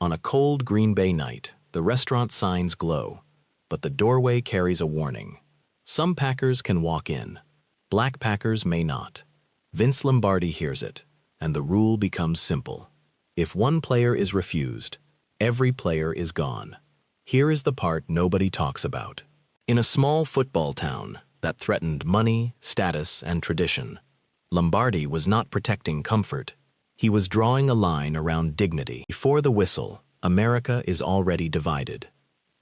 On a cold Green Bay night, the restaurant signs glow, but the doorway carries a warning. Some Packers can walk in. Black Packers may not. Vince Lombardi hears it, and the rule becomes simple. If one player is refused, every player is gone. Here is the part nobody talks about. In a small football town that threatened money, status, and tradition, Lombardi was not protecting comfort. He was drawing a line around dignity. Before the whistle, America is already divided.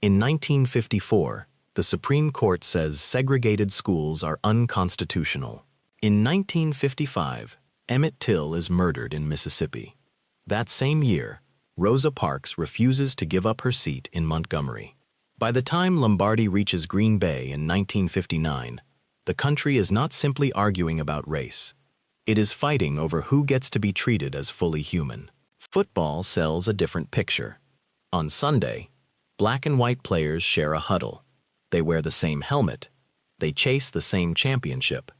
In 1954, the Supreme Court says segregated schools are unconstitutional. In 1955, Emmett Till is murdered in Mississippi. That same year, Rosa Parks refuses to give up her seat in Montgomery. By the time Lombardi reaches Green Bay in 1959, the country is not simply arguing about race. It is fighting over who gets to be treated as fully human. Football sells a different picture. On Sunday, black and white players share a huddle. They wear the same helmet. They chase the same championship.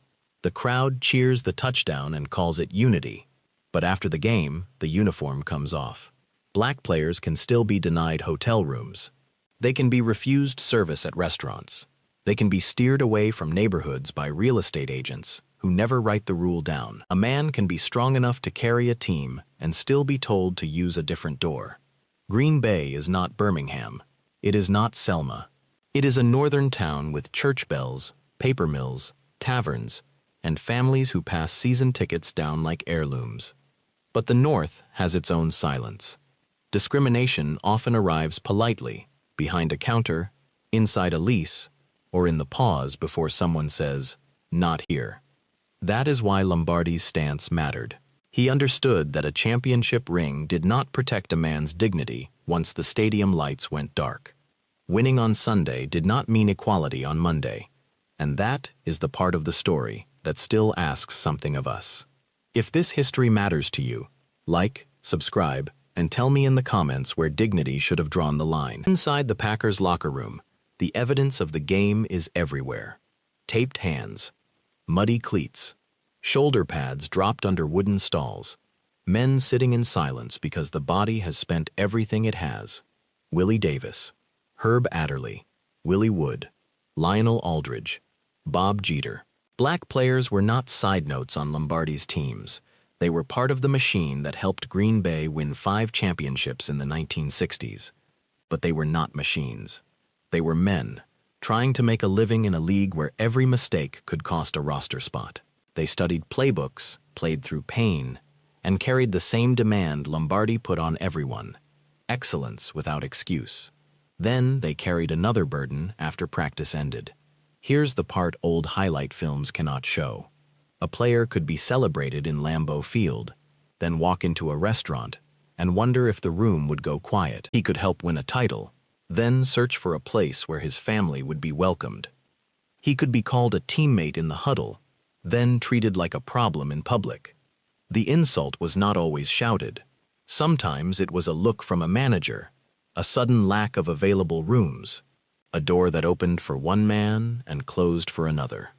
The crowd cheers the touchdown and calls it unity. But after the game, the uniform comes off. Black players can still be denied hotel rooms. They can be refused service at restaurants. They can be steered away from neighborhoods by real estate agents who never write the rule down. A man can be strong enough to carry a team and still be told to use a different door. Green Bay is not Birmingham. It is not Selma. It is a northern town with church bells, paper mills, taverns, and families who pass season tickets down like heirlooms. But the North has its own silence. Discrimination often arrives politely, behind a counter, inside a lease, or in the pause before someone says, "Not here." That is why Lombardi's stance mattered. He understood that a championship ring did not protect a man's dignity once the stadium lights went dark. Winning on Sunday did not mean equality on Monday, and that is the part of the story that still asks something of us. If this history matters to you, like, subscribe, and tell me in the comments where dignity should have drawn the line. Inside the Packers locker room, the evidence of the game is everywhere. Taped hands, muddy cleats, shoulder pads dropped under wooden stalls, men sitting in silence because the body has spent everything it has. Willie Davis, Herb Adderley, Willie Wood, Lionel Aldridge, Bob Jeter. Black players were not side notes on Lombardi's teams. They were part of the machine that helped Green Bay win 5 championships in the 1960s. But they were not machines. They were men, trying to make a living in a league where every mistake could cost a roster spot. They studied playbooks, played through pain, and carried the same demand Lombardi put on everyone: excellence without excuse. Then they carried another burden after practice ended. Here's the part old highlight films cannot show. A player could be celebrated in Lambeau Field, then walk into a restaurant and wonder if the room would go quiet. He could help win a title, then search for a place where his family would be welcomed. He could be called a teammate in the huddle, then treated like a problem in public. The insult was not always shouted. Sometimes it was a look from a manager, a sudden lack of available rooms, a door that opened for one man and closed for another.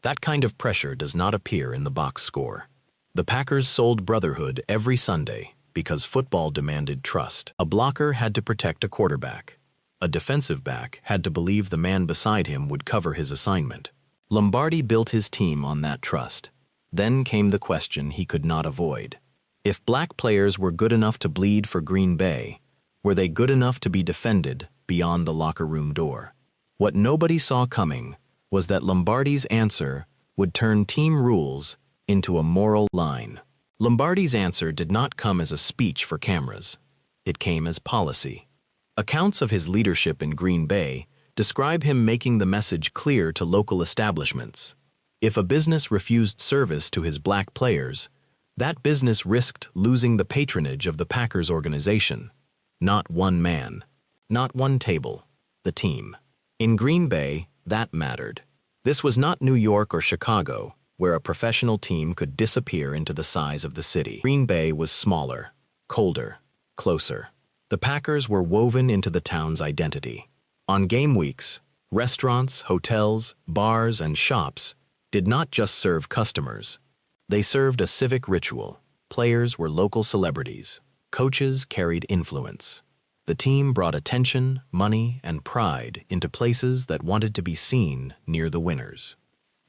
That kind of pressure does not appear in the box score. The Packers sold brotherhood every Sunday because football demanded trust. A blocker had to protect a quarterback. A defensive back had to believe the man beside him would cover his assignment. Lombardi built his team on that trust. Then came the question he could not avoid. If black players were good enough to bleed for Green Bay, were they good enough to be defended beyond the locker room door? What nobody saw coming was that Lombardi's answer would turn team rules into a moral line. Lombardi's answer did not come as a speech for cameras. It came as policy. Accounts of his leadership in Green Bay describe him making the message clear to local establishments. If a business refused service to his black players, that business risked losing the patronage of the Packers organization. Not one man, not one table, the team. In Green Bay, that mattered. This was not New York or Chicago, where a professional team could disappear into the size of the city. Green Bay was smaller, colder, closer. The Packers were woven into the town's identity. On game weeks, restaurants, hotels, bars, and shops did not just serve customers. They served a civic ritual. Players were local celebrities. Coaches carried influence. The team brought attention, money, and pride into places that wanted to be seen near the winners.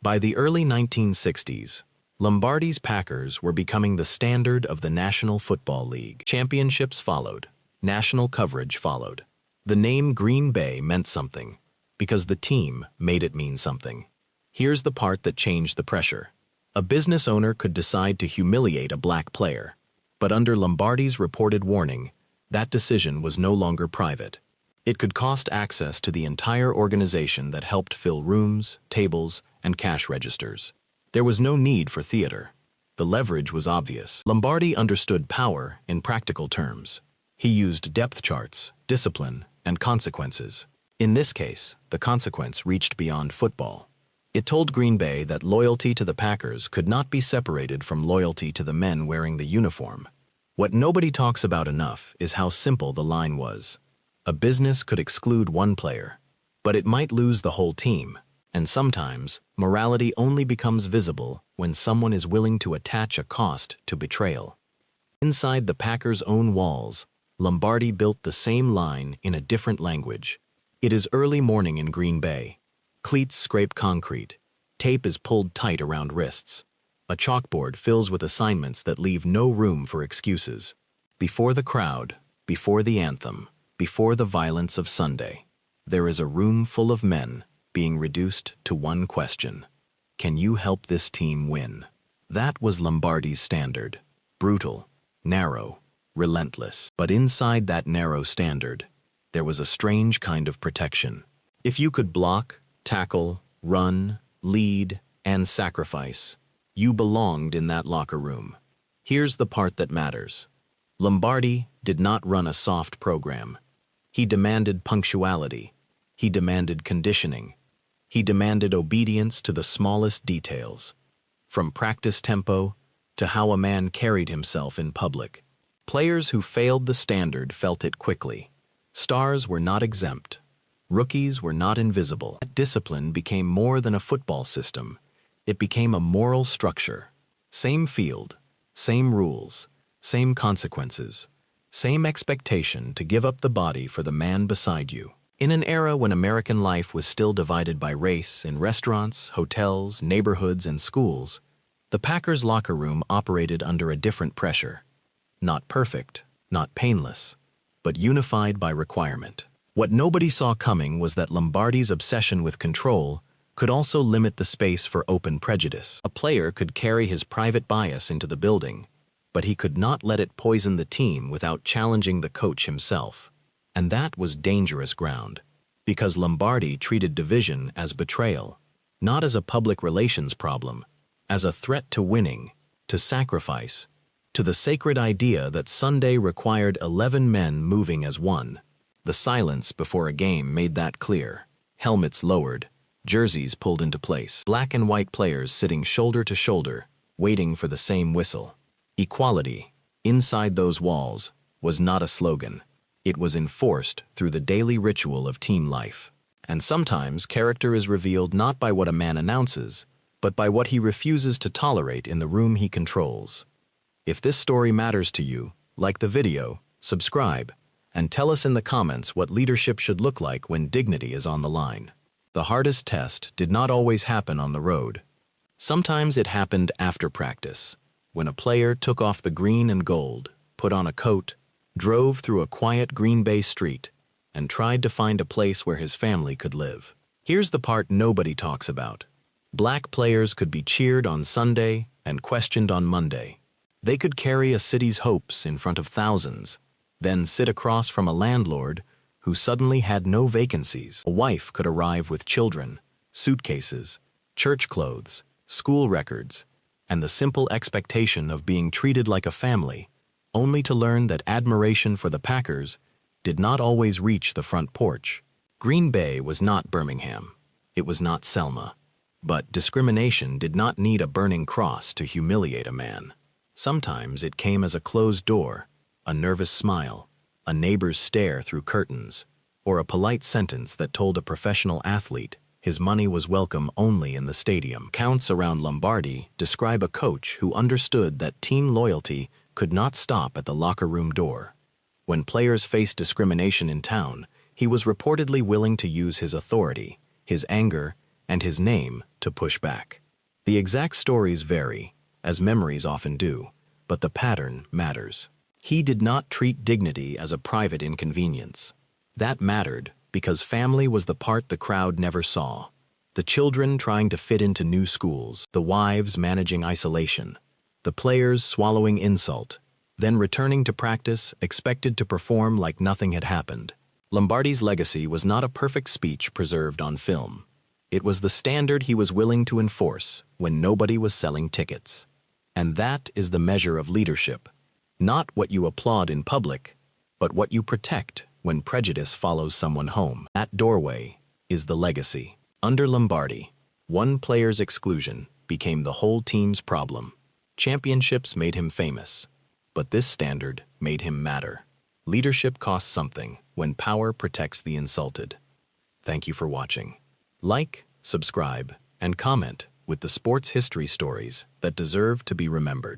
By the early 1960s, Lombardi's Packers were becoming the standard of the National Football League. Championships followed. National coverage followed. The name Green Bay meant something, because the team made it mean something. Here's the part that changed the pressure. A business owner could decide to humiliate a black player, but under Lombardi's reported warning, that decision was no longer private. It could cost access to the entire organization that helped fill rooms, tables, and cash registers. There was no need for theater. The leverage was obvious. Lombardi understood power in practical terms. He used depth charts, discipline, and consequences. In this case, the consequence reached beyond football. It told Green Bay that loyalty to the Packers could not be separated from loyalty to the men wearing the uniform. What nobody talks about enough is how simple the line was. A business could exclude one player, but it might lose the whole team. And sometimes, morality only becomes visible when someone is willing to attach a cost to betrayal. Inside the Packers' own walls, Lombardi built the same line in a different language. It is early morning in Green Bay. Cleats scrape concrete. Tape is pulled tight around wrists. A chalkboard fills with assignments that leave no room for excuses. Before the crowd, before the anthem, before the violence of Sunday, there is a room full of men being reduced to one question. Can you help this team win? That was Lombardi's standard. Brutal, narrow, relentless. But inside that narrow standard, there was a strange kind of protection. If you could block, tackle, run, lead, and sacrifice, you belonged in that locker room. Here's the part that matters. Lombardi did not run a soft program. He demanded punctuality. He demanded conditioning. He demanded obedience to the smallest details, from practice tempo to how a man carried himself in public. Players who failed the standard felt it quickly. Stars were not exempt. Rookies were not invisible. That discipline became more than a football system. It became a moral structure. Same field, same rules, same consequences, same expectation to give up the body for the man beside you. In an era when American life was still divided by race in restaurants, hotels, neighborhoods, and schools, the Packers' locker room operated under a different pressure. Not perfect, not painless, but unified by requirement. What nobody saw coming was that Lombardi's obsession with control could also limit the space for open prejudice. A player could carry his private bias into the building, but he could not let it poison the team without challenging the coach himself. And that was dangerous ground, because Lombardi treated division as betrayal, not as a public relations problem, as a threat to winning, to sacrifice, to the sacred idea that Sunday required 11 men moving as one. The silence before a game made that clear. Helmets lowered, jerseys pulled into place, black and white players sitting shoulder to shoulder, waiting for the same whistle. Equality, inside those walls, was not a slogan. It was enforced through the daily ritual of team life. And sometimes character is revealed not by what a man announces, but by what he refuses to tolerate in the room he controls. If this story matters to you, like the video, subscribe, and tell us in the comments what leadership should look like when dignity is on the line. The hardest test did not always happen on the road. Sometimes it happened after practice, when a player took off the green and gold, put on a coat, drove through a quiet Green Bay street, and tried to find a place where his family could live. Here's the part nobody talks about. Black players could be cheered on Sunday and questioned on Monday. They could carry a city's hopes in front of thousands, then sit across from a landlord who suddenly had no vacancies. A wife could arrive with children, suitcases, church clothes, school records, and the simple expectation of being treated like a family, only to learn that admiration for the Packers did not always reach the front porch. Green Bay was not Birmingham. It was not Selma. But discrimination did not need a burning cross to humiliate a man. Sometimes it came as a closed door, a nervous smile, a neighbor's stare through curtains, or a polite sentence that told a professional athlete his money was welcome only in the stadium. Accounts around Lombardi describe a coach who understood that team loyalty could not stop at the locker room door. When players faced discrimination in town, he was reportedly willing to use his authority, his anger, and his name to push back. The exact stories vary, as memories often do, but the pattern matters. He did not treat dignity as a private inconvenience. That mattered because family was the part the crowd never saw. The children trying to fit into new schools, the wives managing isolation, the players swallowing insult, then returning to practice, expected to perform like nothing had happened. Lombardi's legacy was not a perfect speech preserved on film. It was the standard he was willing to enforce when nobody was selling tickets. And that is the measure of leadership. Not what you applaud in public, but what you protect when prejudice follows someone home. That doorway is the legacy. Under Lombardi, one player's exclusion became the whole team's problem. Championships made him famous, but this standard made him matter. Leadership costs something when power protects the insulted. Thank you for watching. Like, subscribe, and comment with the sports history stories that deserve to be remembered.